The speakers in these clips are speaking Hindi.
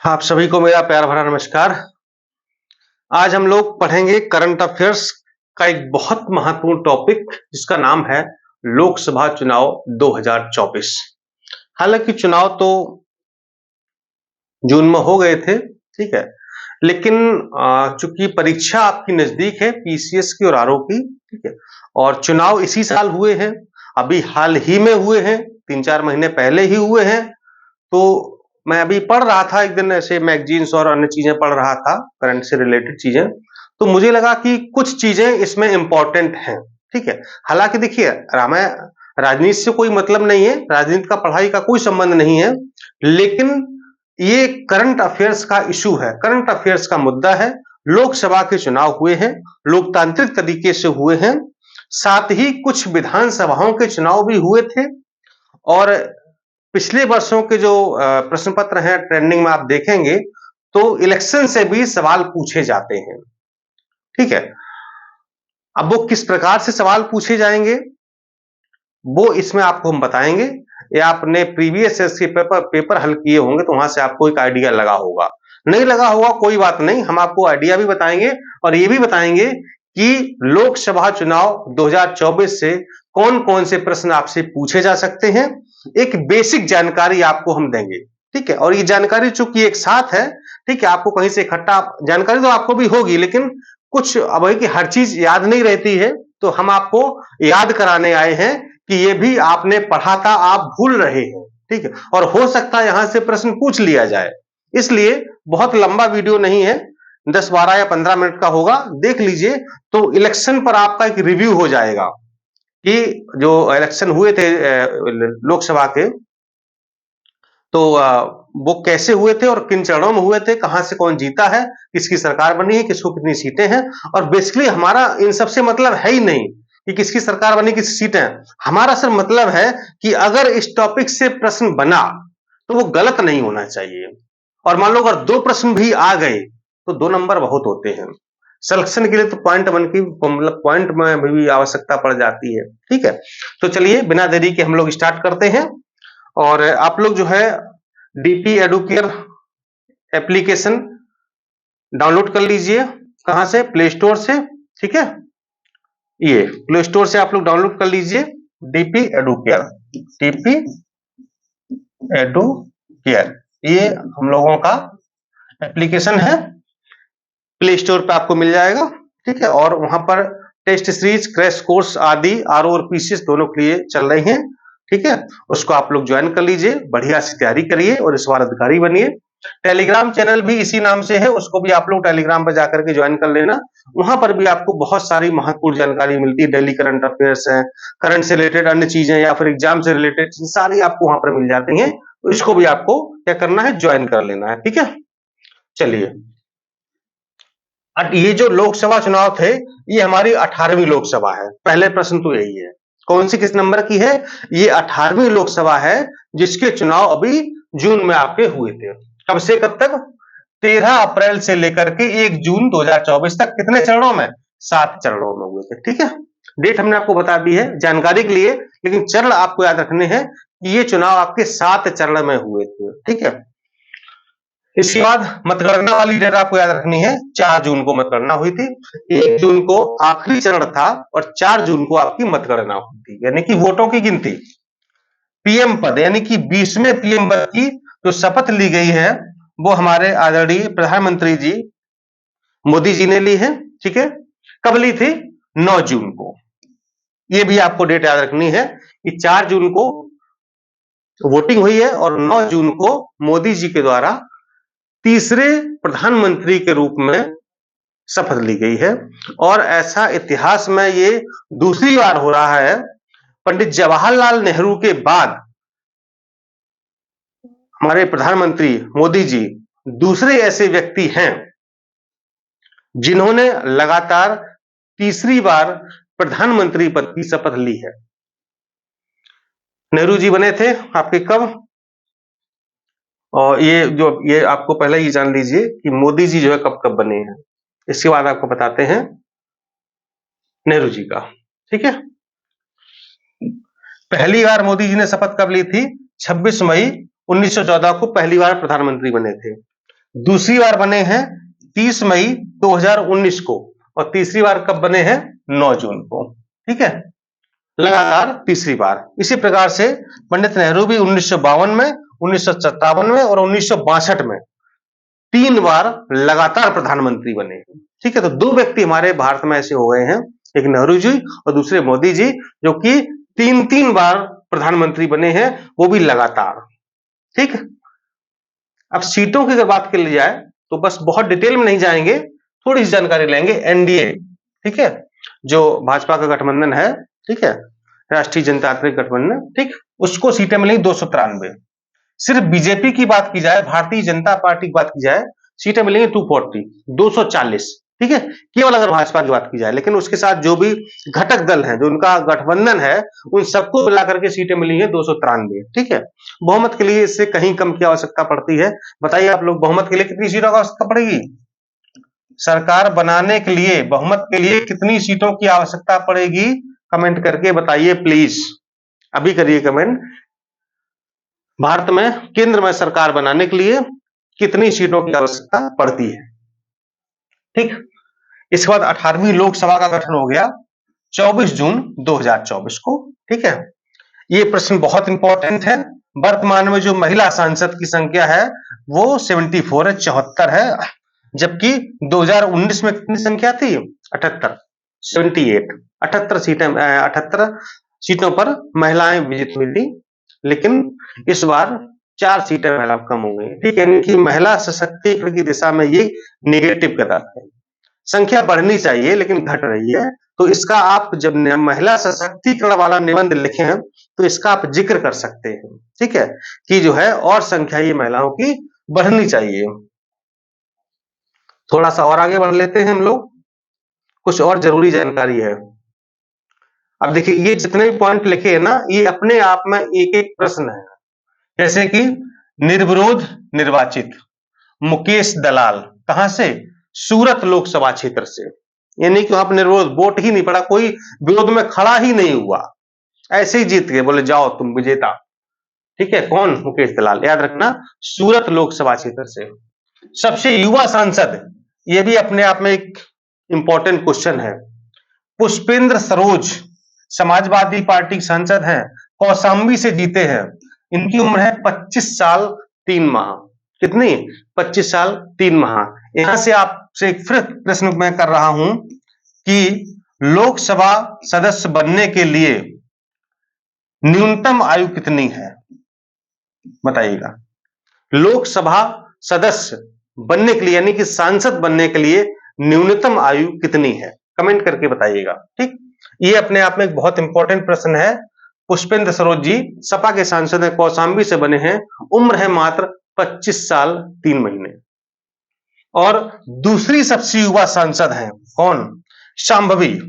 आप सभी को मेरा प्यार भरा नमस्कार। आज हम लोग पढ़ेंगे करंट अफेयर्स का एक बहुत महत्वपूर्ण टॉपिक जिसका नाम है लोकसभा चुनाव 2024। हालांकि चुनाव तो जून में हो गए थे, ठीक है, लेकिन चूंकि परीक्षा आपकी नजदीक है पीसीएस की और आरओ की, ठीक है, और चुनाव इसी साल हुए हैं, अभी हाल ही में हुए हैं, 3-4 महीने पहले ही हुए हैं। तो मैं अभी पढ़ रहा था, एक दिन ऐसे मैगजीन्स और अन्य चीजें पढ़ रहा था, करंट से रिलेटेड चीजें, तो मुझे लगा कि कुछ चीजें इसमें इंपॉर्टेंट हैं, ठीक है। हालांकि देखिए, रामायण राजनीति से कोई मतलब नहीं है, राजनीति का पढ़ाई का कोई संबंध नहीं है, लेकिन ये करंट अफेयर्स का इशू है, करंट अफेयर्स का मुद्दा है। लोकसभा के चुनाव हुए हैं, लोकतांत्रिक तरीके से हुए हैं, साथ ही कुछ विधानसभाओं के चुनाव भी हुए थे, और पिछले वर्षों के जो प्रश्न पत्र हैं ट्रेंडिंग में आप देखेंगे तो इलेक्शन से भी सवाल पूछे जाते हैं, ठीक है। अब वो किस प्रकार से सवाल पूछे जाएंगे वो इसमें आपको हम बताएंगे, या आपने प्रीवियस के पेपर हल किए होंगे तो वहां से आपको एक आइडिया लगा होगा, नहीं लगा होगा कोई बात नहीं, हम आपको आइडिया भी बताएंगे और ये भी बताएंगे कि लोकसभा चुनाव 2024 से कौन कौन से प्रश्न आपसे पूछे जा सकते हैं। एक बेसिक जानकारी आपको हम देंगे, ठीक है, और ये जानकारी चूंकि एक साथ है, ठीक है, आपको कहीं से इकट्ठा जानकारी तो आपको भी होगी, लेकिन कुछ अब है कि हर चीज याद नहीं रहती है, तो हम आपको याद कराने आए हैं कि ये भी आपने पढ़ा था, आप भूल रहे हैं, ठीक है, और हो सकता है यहां से प्रश्न पूछ लिया जाए, इसलिए बहुत लंबा वीडियो नहीं है, 10-12 या 15 मिनट का होगा, देख लीजिए। तो इलेक्शन पर आपका एक रिव्यू हो जाएगा कि जो इलेक्शन हुए थे लोकसभा के, तो वो कैसे हुए थे और किन चरणों में हुए थे, कहां से कौन जीता है, किसकी सरकार बनी है, किसको कितनी सीटें हैं। और बेसिकली हमारा इन सबसे मतलब है ही नहीं कि किसकी सरकार बनी, किसकी सीटें, हमारा सिर्फ मतलब है कि अगर इस टॉपिक से प्रश्न बना तो वो गलत नहीं होना चाहिए, और मान लो अगर 2 प्रश्न भी आ गए तो 2 नंबर बहुत होते हैं, सिलेक्शन के लिए तो पॉइंट 1 की मतलब पॉइंट में भी आवश्यकता पड़ जाती है, ठीक है। तो चलिए बिना देरी के हम लोग स्टार्ट करते हैं, और आप लोग जो है डीपी एडुकेयर एप्लीकेशन डाउनलोड कर लीजिए, कहां से, प्ले स्टोर से, ठीक है, ये प्ले स्टोर से आप लोग डाउनलोड कर लीजिए डीपी एडुकेयर, डीपी एडुकेयर, ये हम लोगों का एप्लीकेशन है, प्ले स्टोर पे आपको मिल जाएगा, ठीक है, और वहां पर टेस्ट सीरीज, क्रैश कोर्स आदि आरओ और पीसीएस दोनों के लिए चल रही हैं, ठीक है, उसको आप लोग ज्वाइन कर लीजिए, बढ़िया से तैयारी करिए और इस बार अधिकारी बनिए। टेलीग्राम चैनल भी इसी नाम से है, उसको भी आप लोग टेलीग्राम पर जाकर के ज्वाइन कर लेना, वहां पर भी आपको बहुत सारी महत्वपूर्ण जानकारी मिलती है, डेली करंट अफेयर्स है, करंट से रिलेटेड अन्य चीजें या फिर एग्जाम से रिलेटेड सारी आपको वहां पर मिल जाती हैं, तो इसको भी आपको क्या करना है, ज्वाइन कर लेना है, ठीक है। चलिए, ये जो लोकसभा चुनाव थे ये हमारी 18वीं लोकसभा है, पहले प्रश्न तो यही है, कौन सी किस नंबर की है, ये 18वीं लोकसभा है जिसके चुनाव अभी जून में आपके हुए थे। कब से कब तक, 13 अप्रैल से लेकर के 1 जून 2024 तक, कितने चरणों में, 7 चरणों में हुए थे, ठीक है। डेट हमने आपको बता दी है जानकारी के लिए, लेकिन चरण आपको याद रखने हैं कि ये चुनाव आपके 7 चरण में हुए थे, ठीक है। इसके बाद मतगणना वाली डेट आपको याद रखनी है, 4 जून को मतगणना हुई थी, 1 जून को आखिरी चरण था और 4 जून को आपकी मतगणना हुई थी, यानी कि वोटों की गिनती। पीएम पद यानी कि 20वें पीएम पद की जो शपथ ली गई है वो हमारे आदरणीय प्रधानमंत्री जी मोदी जी ने ली है, ठीक है। कब ली थी, 9 जून को। ये भी आपको डेट याद रखनी है कि 4 जून को वोटिंग हुई है और 9 जून को मोदी जी के द्वारा तीसरे प्रधानमंत्री के रूप में शपथ ली गई है, और ऐसा इतिहास में ये दूसरी बार हो रहा है, पंडित जवाहरलाल नेहरू के बाद हमारे प्रधानमंत्री मोदी जी दूसरे ऐसे व्यक्ति हैं जिन्होंने लगातार तीसरी बार प्रधानमंत्री पद की शपथ ली है। नेहरू जी बने थे आपके कब, और ये आपको पहले ही जान लीजिए कि मोदी जी जो है कब कब बने हैं, इसके बाद आपको बताते हैं नेहरू जी का, ठीक है। पहली बार मोदी जी ने शपथ कब ली थी, 26 मई 1914 को पहली बार प्रधानमंत्री बने थे। दूसरी बार बने हैं 30 मई 2019 को, और तीसरी बार कब बने हैं? 9 जून को। ठीक है, लगातार तीसरी बार। इसी प्रकार से पंडित नेहरू भी 1952 में, 1957 में और 1962 में 3 बार लगातार प्रधानमंत्री बने। ठीक है, तो 2 व्यक्ति हमारे भारत में ऐसे हो गए हैं, एक नेहरू जी और दूसरे मोदी जी, जो कि 3-3 बार प्रधानमंत्री बने हैं, वो भी लगातार। ठीक, अब सीटों की अगर बात कर ली जाए तो बस बहुत डिटेल में नहीं जाएंगे, थोड़ी सी जानकारी लेंगे। एनडीए, ठीक है, जो भाजपा का गठबंधन है, ठीक है, राष्ट्रीय जनतांत्रिक गठबंधन, ठीक, उसको सीटें मिलेंगी 293। सिर्फ बीजेपी की बात की जाए, भारतीय जनता पार्टी की बात की जाए, सीटें मिलेंगी 240, 240। ठीक है, केवल अगर भाजपा की बात की जाए, लेकिन उसके साथ जो भी घटक दल हैं, जो उनका गठबंधन है, उन सबको मिलाकर के सीटें मिली है 293। ठीक है, बहुमत के लिए इससे कहीं कम की आवश्यकता पड़ती है। बताइए आप लोग, बहुमत के लिए कितनी सीटों की आवश्यकता पड़ेगी? सरकार बनाने के लिए बहुमत के लिए कितनी सीटों की आवश्यकता पड़ेगी? कमेंट करके बताइए प्लीज, अभी करिए कमेंट। भारत में केंद्र में सरकार बनाने के लिए कितनी सीटों की आवश्यकता पड़ती है? ठीक, इसके बाद 18वीं लोकसभा का गठन हो गया 24 जून 2024 को। ठीक है, ये प्रश्न बहुत इंपॉर्टेंट है। वर्तमान में जो महिला सांसद की संख्या है वो 74 है, 74 है, जबकि 2019 में कितनी संख्या थी? 78, 78, 78 सीटें, 78 सीटों पर महिलाएं विजित हुई थी, लेकिन इस बार 4 सीटें महिला कम हो गई। ठीक है, कि महिला सशक्तिकरण की दिशा में ये नेगेटिव कदम है। संख्या बढ़नी चाहिए लेकिन घट रही है, तो इसका आप जब महिला सशक्तिकरण वाला निबंध लिखें तो इसका आप जिक्र कर सकते हैं। ठीक है, कि जो है और संख्या ये महिलाओं की बढ़नी चाहिए। थोड़ा सा और आगे बढ़ लेते हैं हम लोग, कुछ और जरूरी जानकारी है। अब देखिए, ये जितने भी पॉइंट लिखे हैं ना, ये अपने आप में एक एक प्रश्न है। जैसे कि निर्विरोध निर्वाचित मुकेश दलाल, कहां से? सूरत लोकसभा क्षेत्र से। यानी कि वहां पर निर्विरोध, वोट ही नहीं पड़ा, कोई विरोध में खड़ा ही नहीं हुआ, ऐसे ही जीत गए, बोले जाओ तुम विजेता। ठीक है, कौन? मुकेश दलाल, याद रखना, सूरत लोकसभा क्षेत्र से। सबसे युवा सांसद, यह भी अपने आप में एक इंपॉर्टेंट क्वेश्चन है। पुष्पेंद्र सरोज समाजवादी पार्टी के सांसद हैं, कौशाम्बी से जीते हैं। इनकी उम्र है 25 साल 3 माह। कितनी? 25 साल 3 माह। यहां से आपसे एक फिर प्रश्न मैं कर रहा हूं कि लोकसभा सदस्य बनने के लिए न्यूनतम आयु कितनी है? बताइएगा। लोकसभा सदस्य बनने के लिए, यानी कि सांसद बनने के लिए न्यूनतम आयु कितनी है? कमेंट करके बताइएगा। ठीक, ये अपने आप में एक बहुत इंपॉर्टेंट प्रश्न है। पुष्पेंद्र सरोज जी सपा के सांसद हैं, कौशाम्बी से बने हैं, उम्र है मात्र 25 साल 3 महीने। और दूसरी सबसे युवा सांसद हैं कौन? शांभवी,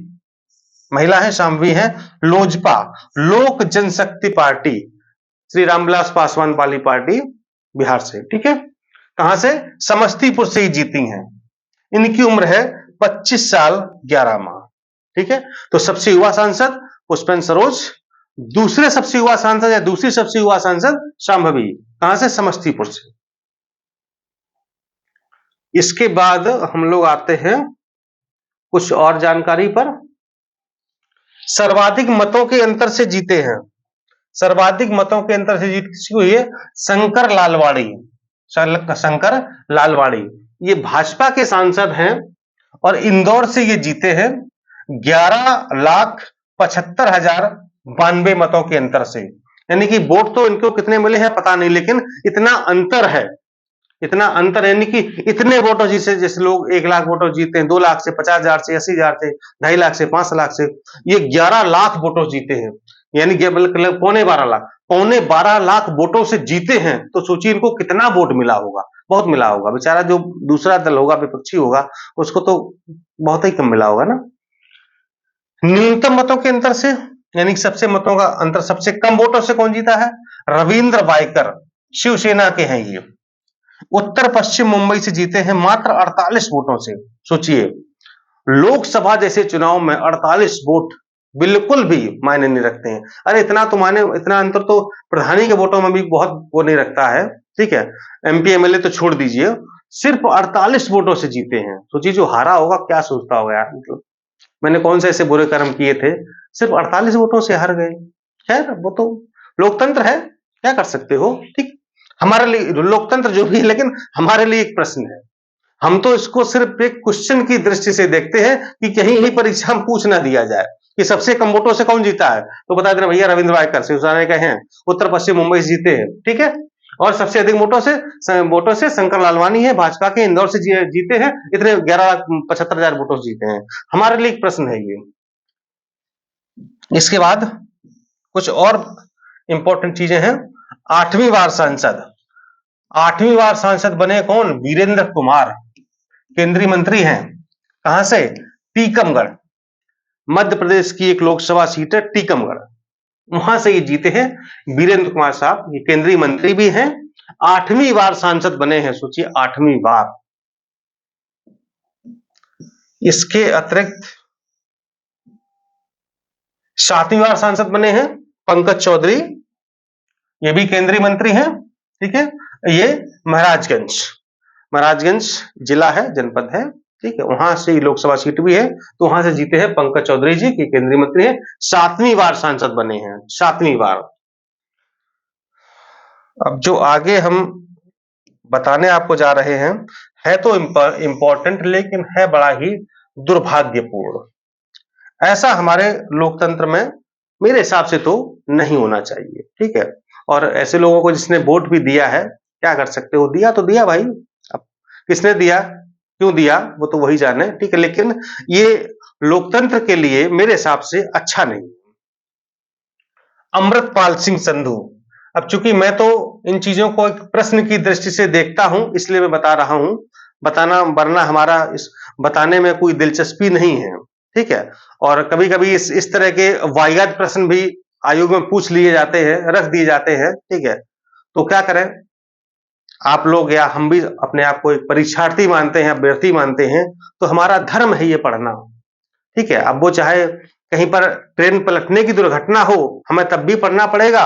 महिला है, शांभवी है, लोजपा लोक जनशक्ति पार्टी, श्री रामविलास पासवान वाली पार्टी, बिहार से। ठीक है, कहां से? समस्तीपुर से ही जीती हैं। इनकी उम्र है 25 साल 11 माह। ठीक है, तो सबसे युवा सांसद पुष्पेंद्र सरोज, दूसरे सबसे युवा सांसद या दूसरी सबसे युवा सांसद शांभवी, कहां से? समस्तीपुर से। इसके बाद हम लोग आते हैं कुछ और जानकारी पर। सर्वाधिक मतों के अंतर से जीते हैं, सर्वाधिक मतों के अंतर से जीत किसकी हुई है? शंकर लालवाड़ी, शंकर लालवाड़ी, ये भाजपा के सांसद हैं और इंदौर से ये जीते हैं 11,75,092 मतों के अंतर से। यानी कि वोट तो इनको कितने मिले हैं पता नहीं, लेकिन इतना अंतर है, इतना अंतर, यानी कि इतने वोटों जिसे, जैसे लोग 1 लाख वोटों जीते हैं, 2 लाख से, 50,000 से, 80,000 से, 2.5 लाख से, 5 लाख से, ये 11 लाख वोटों जीते हैं। यानी कि पौने 12 लाख, पौने 12 लाख वोटों से जीते हैं। तो सोचिए इनको कितना वोट मिला होगा, बहुत मिला होगा। बेचारा जो दूसरा दल होगा, विपक्षी होगा, उसको तो बहुत ही कम मिला होगा ना। न्यूनतम मतों के अंतर से, यानी सबसे मतों का अंतर, सबसे कम वोटों से कौन जीता है? रविंद्र वायकर, शिवसेना के हैं ये, उत्तर पश्चिम मुंबई से जीते हैं मात्र 48 वोटों से। सोचिए, लोकसभा जैसे चुनाव में 48 वोट बिल्कुल भी मायने नहीं रखते हैं। अरे इतना तो माने, इतना अंतर तो प्रधानी के वोटों में भी बहुत वो नहीं रखता है। ठीक है। एमपी एमएलए तो छोड़ दीजिए, सिर्फ 48 वोटों से जीते हैं। सोचिए जो हारा होगा क्या सोचता होगा यार, मतलब मैंने कौन से ऐसे बुरे कर्म किए थे, सिर्फ 48 वोटों से हार गए। खैर वो तो लोकतंत्र है, क्या कर सकते हो, ठीक। हमारे लिए लोकतंत्र जो भी है, लेकिन हमारे लिए एक प्रश्न है, हम तो इसको सिर्फ एक क्वेश्चन की दृष्टि से देखते हैं कि कहीं भी परीक्षा में पूछ ना दिया जाए कि सबसे कम वोटों से कौन जीता है, तो बता देना भैया रविंद्र वायकर शिवसेना के हैं, उत्तर पश्चिम मुंबई से जीते हैं, ठीक है। और सबसे अधिक वोटों से शंकर लालवानी है, भाजपा के इंदौर से जीते हैं, इतने 11,75,000 वोटों से जीते हैं। हमारे लिए एक प्रश्न है ये। इसके बाद कुछ और इंपॉर्टेंट चीजें हैं। 8वीं बार सांसद, 8वीं बार सांसद बने कौन, वीरेंद्र कुमार, केंद्रीय मंत्री हैं। कहां से, टीकमगढ़, मध्य प्रदेश की एक लोकसभा सीट है टीकमगढ़, वहां से ये जीते हैं वीरेंद्र कुमार साहब। ये केंद्रीय मंत्री भी हैं, 8वीं बार सांसद बने हैं, सोचिए 8वीं बार। इसके अतिरिक्त 7वीं बार सांसद बने हैं पंकज चौधरी, ये भी केंद्रीय मंत्री हैं, ठीक है। ये महाराजगंज, महाराजगंज जिला है, जनपद है, ठीक है, वहां से लोकसभा सीट भी है, तो वहां से जीते हैं पंकज चौधरी जी, की केंद्रीय मंत्री हैं, 7वीं बार सांसद बने हैं, 7वीं बार। अब जो आगे हम बताने आपको जा रहे हैं, है तो इंपॉर्टेंट, लेकिन है बड़ा ही दुर्भाग्यपूर्ण। ऐसा हमारे लोकतंत्र में मेरे हिसाब से तो नहीं होना चाहिए, ठीक है। और ऐसे लोगों को जिसने वोट भी दिया है, क्या कर सकते हो, दिया तो दिया भाई, अब किसने दिया, क्यों दिया, वो तो वही जाने, ठीक है। लेकिन ये लोकतंत्र के लिए मेरे हिसाब से अच्छा नहीं। अमृतपाल सिंह संधू, अब चूंकि मैं तो इन चीजों को एक प्रश्न की दृष्टि से देखता हूं, इसलिए मैं बता रहा हूं, बताना, वरना हमारा इस बताने में कोई दिलचस्पी नहीं है, ठीक है। और कभी कभी इस तरह के वाहियात प्रश्न भी आयोग में पूछ लिए जाते हैं, रख दिए जाते हैं, ठीक है। तो क्या करें, आप लोग या हम भी अपने आप को एक परीक्षार्थी मानते हैं, अभ्यर्थी मानते हैं, तो हमारा धर्म है ये पढ़ना, ठीक है। अब वो चाहे कहीं पर ट्रेन पलटने की दुर्घटना हो, हमें तब भी पढ़ना पड़ेगा,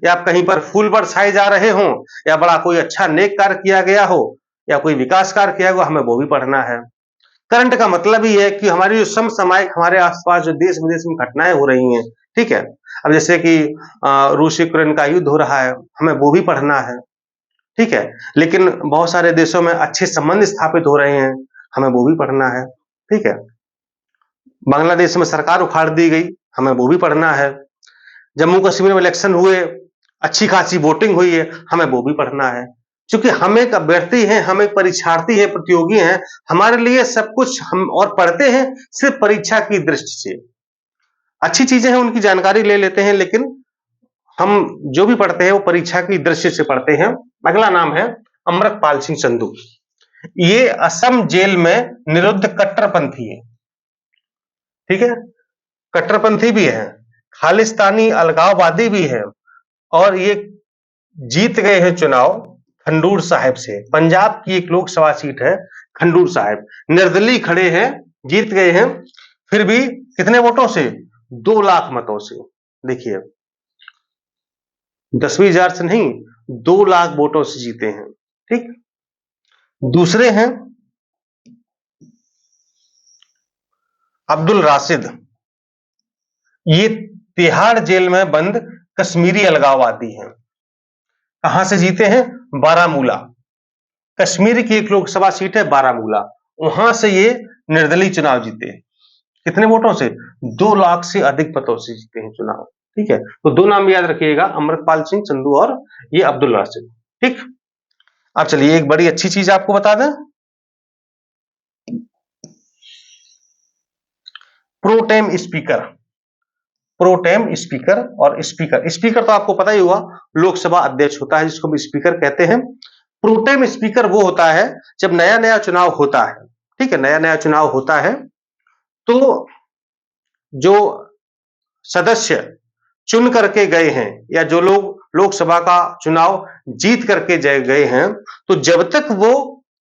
या आप कहीं पर फूल बरसाए जा रहे हों, या बड़ा कोई अच्छा नेक कार्य किया गया हो, या कोई विकास कार्य किया गया, हमें वो भी पढ़ना है। करंट का मतलब ही है कि हमारी जो समसामयिक हमारे आसपास जो देश विदेश में घटनाएं हो रही हैं, ठीक है। अब जैसे कि रूस यूक्रेन का युद्ध हो रहा है, हमें वो भी पढ़ना है, ठीक है। लेकिन बहुत सारे देशों में अच्छे संबंध स्थापित हो रहे हैं, हमें वो भी पढ़ना है, ठीक है। बांग्लादेश में सरकार उखाड़ दी गई, हमें वो भी पढ़ना है। जम्मू कश्मीर में इलेक्शन हुए, अच्छी खासी वोटिंग हुई है, हमें वो भी पढ़ना है। क्योंकि हम एक अभ्यर्थी हैं, हम एक परीक्षार्थी हैं, प्रतियोगी हैं, हमारे लिए सब कुछ हम और पढ़ते हैं सिर्फ परीक्षा की दृष्टि से। अच्छी चीजें हैं, उनकी जानकारी ले लेते हैं, लेकिन हम जो भी पढ़ते हैं वो परीक्षा की दृष्टि से पढ़ते हैं। अगला नाम है अमृतपाल सिंह संधू, ये असम जेल में निरुद्ध कट्टरपंथी है, ठीक है, कट्टरपंथी भी है, खालिस्तानी अलगाववादी भी है, और ये जीत गए हैं चुनाव खंडूर साहिब से। पंजाब की एक लोकसभा सीट है खंडूर साहिब, निर्दलीय खड़े हैं, जीत गए हैं, फिर भी कितने वोटों से, 2 लाख मतों से। देखिए 10,000 से नहीं, 2 लाख वोटों से जीते हैं, ठीक। दूसरे हैं अब्दुल राशिद, ये तिहाड़ जेल में बंद कश्मीरी अलगाववादी हैं। कहां से जीते हैं, बारामूला, कश्मीर की एक लोकसभा सीट है बारामूला, वहां से ये निर्दलीय चुनाव जीते। कितने वोटों से, 2 लाख से अधिक मतों से जीते हैं चुनाव, ठीक है। तो 2 नाम याद रखिएगा, अमृतपाल सिंह संधू और ये अब्दुल राशिद, ठीक। अब चलिए एक बड़ी अच्छी चीज आपको बता दें, प्रोटेम स्पीकर, प्रोटेम स्पीकर और स्पीकर, स्पीकर तो आपको पता ही हुआ, लोकसभा अध्यक्ष होता है, जिसको भी स्पीकर कहते हैं। प्रोटेम स्पीकर वो होता है जब नया नया चुनाव होता है, ठीक है, नया नया चुनाव होता है, तो जो सदस्य चुन करके गए हैं, या जो लोग लोकसभा का चुनाव जीत करके गए हैं, तो जब तक वो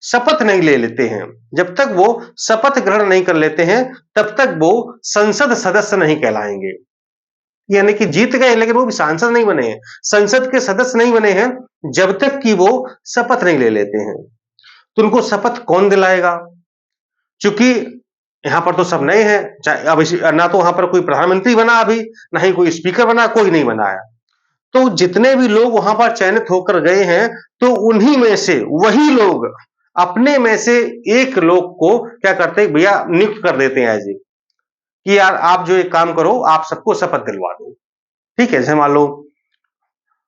शपथ नहीं ले लेते हैं, जब तक वो शपथ ग्रहण नहीं कर लेते हैं, तब तक वो संसद सदस्य नहीं कहलाएंगे, यानी कि जीत गए लेकिन वो भी सांसद नहीं बने हैं, संसद के सदस्य नहीं बने हैं, जब तक कि वो शपथ नहीं ले लेते हैं। तो उनको शपथ कौन दिलाएगा? चूंकि यहां पर तो सब नए हैं, चाहे अब ना तो वहां पर कोई प्रधानमंत्री बना अभी, ना ही कोई स्पीकर बना, कोई नहीं बना है। तो जितने भी लोग वहां पर चयनित होकर गए हैं, तो उन्हीं में से वही लोग अपने में से एक लोग को क्या करते हैं भैया, नियुक्त कर देते हैं ऐसे कि यार आप जो एक काम करो, आप सबको शपथ दिलवा दो। ठीक है, जैसे मान लो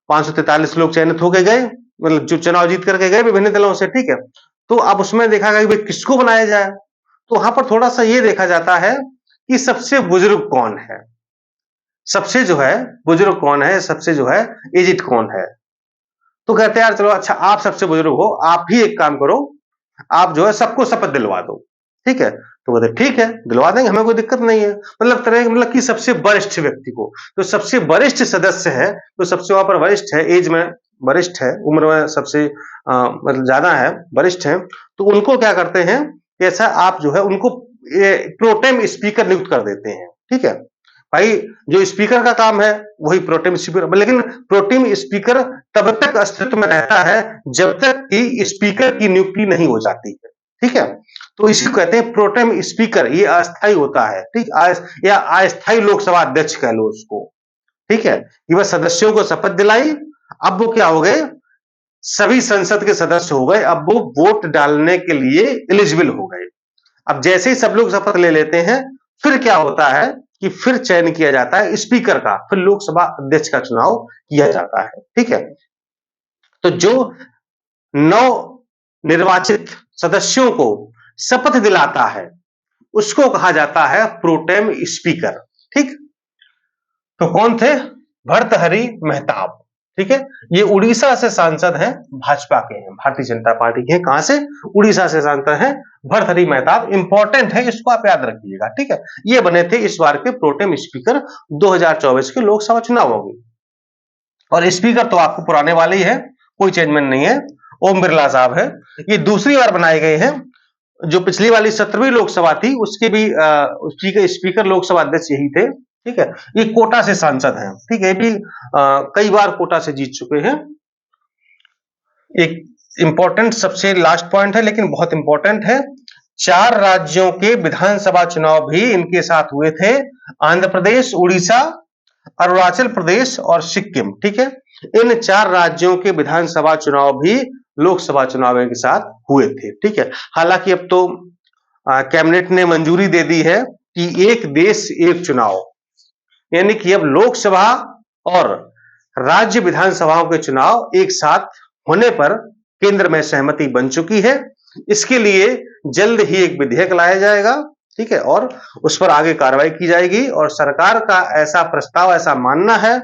543 लोग चयनित होके गए, मतलब जो चुनाव जीत करके गए विभिन्न दलों से, ठीक है। तो अब उसमें देखा गया कि भाई किसको बनाया जाए, तो वहां पर थोड़ा सा ये देखा जाता है कि सबसे बुजुर्ग कौन है, सबसे जो है बुजुर्ग कौन है, सबसे जो है एजिड कौन है। तो कहते हैं यार चलो अच्छा आप सबसे बुजुर्ग हो, आप ही एक काम करो, आप जो है सबको शपथ दिलवा दो। ठीक है, तो बोलते ठीक है दिलवा देंगे, हमें कोई दिक्कत नहीं है। मतलब तरह मतलब कि सबसे वरिष्ठ व्यक्ति को, तो सबसे वरिष्ठ सदस्य है, तो सबसे वहां पर वरिष्ठ है, एज में वरिष्ठ है, उम्र में सबसे मतलब ज्यादा है, वरिष्ठ है, तो उनको क्या करते हैं कि ऐसा आप जो है उनको प्रोटेम स्पीकर नियुक्त कर देते हैं। ठीक है भाई, जो स्पीकर का काम है वही प्रोटेम स्पीकर, लेकिन प्रोटेम स्पीकर तब तक अस्तित्व में रहता है जब तक कि स्पीकर की नियुक्ति नहीं हो जाती है। ठीक है, तो इसी को कहते हैं प्रोटेम स्पीकर, ये अस्थायी होता है। ठीक, या अस्थायी लोकसभा अध्यक्ष कह लो उसको। ठीक है, कि वह सदस्यों को शपथ दिलाई, अब वो क्या हो गए, सभी संसद के सदस्य हो गए, अब वो वोट डालने के लिए एलिजिबल हो गए। अब जैसे ही सब लोग शपथ ले लेते हैं, फिर क्या होता है कि फिर चयन किया जाता है स्पीकर का, फिर लोकसभा अध्यक्ष का चुनाव किया जाता है। ठीक है, तो जो नौ निर्वाचित सदस्यों को शपथ दिलाता है उसको कहा जाता है प्रोटेम स्पीकर। ठीक, तो कौन थे, भर्तहरि मेहताब। ठीक है, ये उड़ीसा से सांसद हैं, भाजपा के हैं, भारतीय जनता पार्टी के हैं। कहां से, उड़ीसा से सांसद हैं भर्तहरि मेहताब। इंपॉर्टेंट है, इसको आप याद रखिएगा। ठीक है, ये बने थे इस बार के प्रोटेम स्पीकर 2024 के लोकसभा चुनावों में। और स्पीकर तो आपको पुराने वाले ही है, कोई चेंजमेंट नहीं है, ओम बिरला साहब है। ये दूसरी बार बनाए गए हैं, जो पिछली वाली 17वीं लोकसभा थी उसके भी स्पीकर लोकसभा अध्यक्ष यही थे। ठीक है, ये कोटा से सांसद हैं। ठीक है, ये भी कई बार कोटा से जीत चुके हैं। एक इंपॉर्टेंट सबसे लास्ट पॉइंट है लेकिन बहुत इंपॉर्टेंट है, 4 राज्यों के विधानसभा चुनाव भी इनके साथ हुए थे, आंध्र प्रदेश, उड़ीसा, अरुणाचल प्रदेश और सिक्किम। ठीक है, इन 4 राज्यों के विधानसभा चुनाव भी लोकसभा चुनाव के साथ हुए थे। ठीक है, हालांकि अब तो कैबिनेट ने मंजूरी दे दी है कि एक देश एक चुनाव, यानी कि अब लोकसभा और राज्य विधानसभाओं के चुनाव एक साथ होने पर केंद्र में सहमति बन चुकी है। इसके लिए जल्द ही एक विधेयक लाया जाएगा। ठीक है, और उस पर आगे कार्रवाई की जाएगी। और सरकार का ऐसा प्रस्ताव, ऐसा मानना है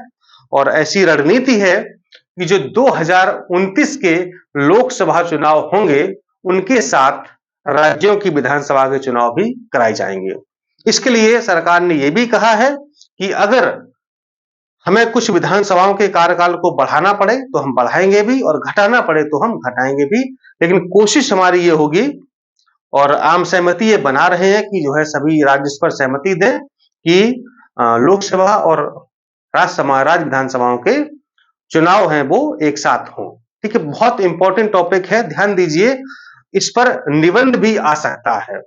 और ऐसी रणनीति है कि जो 2029 के लोकसभा चुनाव होंगे उनके साथ राज्यों की विधानसभा के चुनाव भी कराए जाएंगे। इसके लिए सरकार ने यह भी कहा है कि अगर हमें कुछ विधानसभाओं के कार्यकाल को बढ़ाना पड़े तो हम बढ़ाएंगे भी, और घटाना पड़े तो हम घटाएंगे भी, लेकिन कोशिश हमारी ये होगी और आम सहमति ये बना रहे हैं कि जो है सभी राज्य इस पर सहमति दें कि लोकसभा और राज्य विधानसभाओं के चुनाव हैं वो एक साथ हों। ठीक है, बहुत इंपॉर्टेंट टॉपिक है, ध्यान दीजिए। इस पर निबंध भी आ सकता है,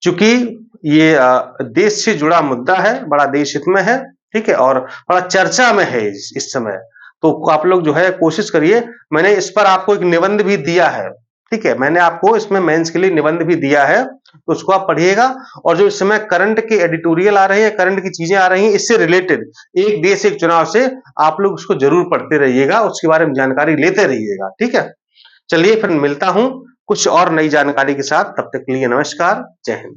चूंकि ये देश से जुड़ा मुद्दा है, बड़ा देश हित में है। ठीक है, और बड़ा चर्चा में है इस समय। तो आप लोग जो है कोशिश करिए, मैंने इस पर आपको एक निबंध भी दिया है। ठीक है, मैंने आपको इसमें मेंस के लिए निबंध भी दिया है, तो उसको आप पढ़िएगा। और जो इस समय करंट के एडिटोरियल आ रहे हैं, करंट की चीजें आ रही हैं, इससे रिलेटेड एक देश एक चुनाव से आप लोग उसको जरूर पढ़ते रहिएगा, उसके बारे में जानकारी लेते रहिएगा। ठीक है, चलिए फिर मिलता हूं कुछ और नई जानकारी के साथ, तब तक के लिए नमस्कार, जय हिंद।